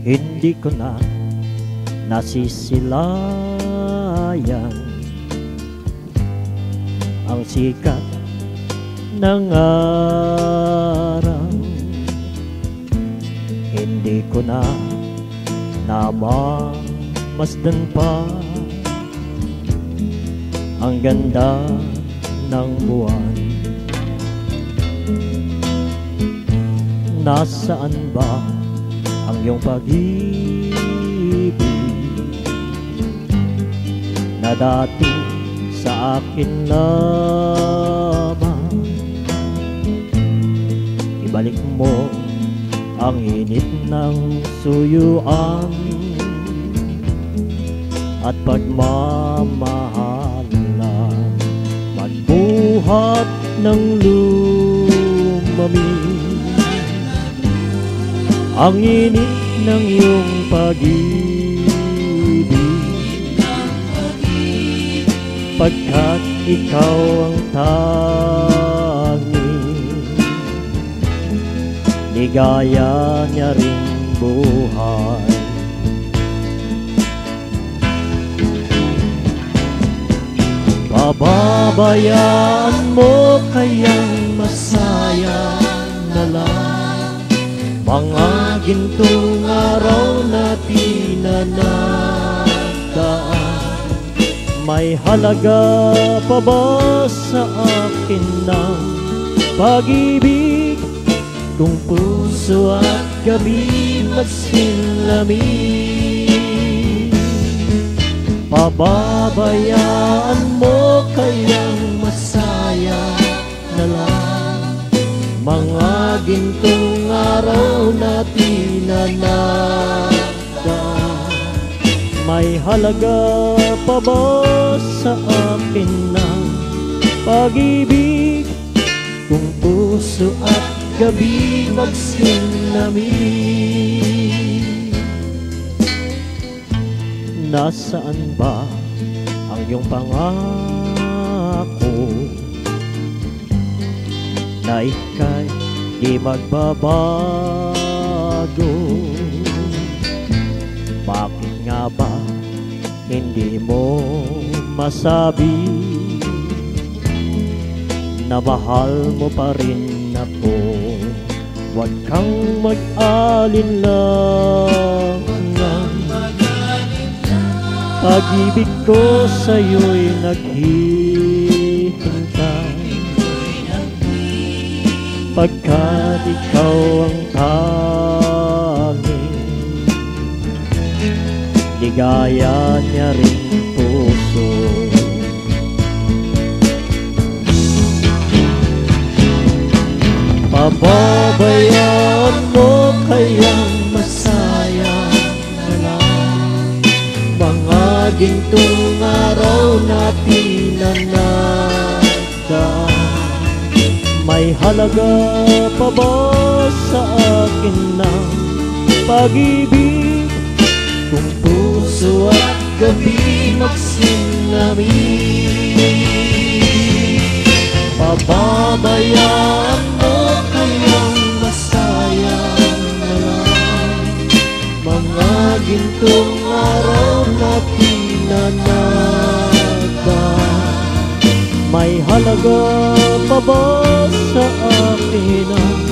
Hindi ko na nasisilayan ang sikat ng araw. Hindi ko na namamasdan pa ang ganda ng buwan. Nasaan ba ang iyong pag-ibig na dati sa akin lamang? Ibalik mo ang init ng suyuan at pagmamahalan, magbuhat ng lumamig ang init ng iyong pag-ibig, pagkat ikaw ang tanging ligaya niya ring buhay. Pababayaan mo kayang masaya na lang mga gintong araw na pinanagdaan. May halaga pa ba sa akin ng pag-ibig kung puso at gabi magsilamig? Pababayaan mo kayang masaya na lang mga gintong araw na pinanagdaan. May halaga pa ba sa akin ng pag-ibig kung puso at gabi magsilamig? Nasaan ba ang iyong pangako na ika'y di magbabago? Bakit nga ba hindi mo masabi na mahal mo pa rin ako? Huwag kang mag-alinlangan, pag-ibig ko sa'yo'y naghihintay, pagkat ikaw ang tanging ligaya niya ring puso. Pababayaan mo kayang masaya na lang mga gintong araw na pinanagdaan. May halaga pa ba sa akin ng pag-ibig kung puso at gabi magsilamig? Pababayaan mo kayang masaya na lang mga gintong araw na pinanagdaan. May halaga pa ba sa akin ang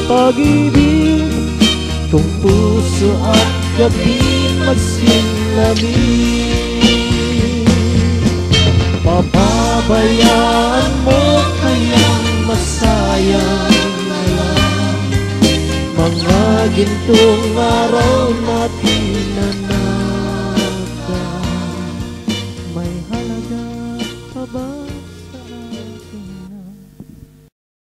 pag-ibig kung puso at gabi magsilamig? Pababayaan mo kayang masaya na lang mga gintong araw na pinanagdaan.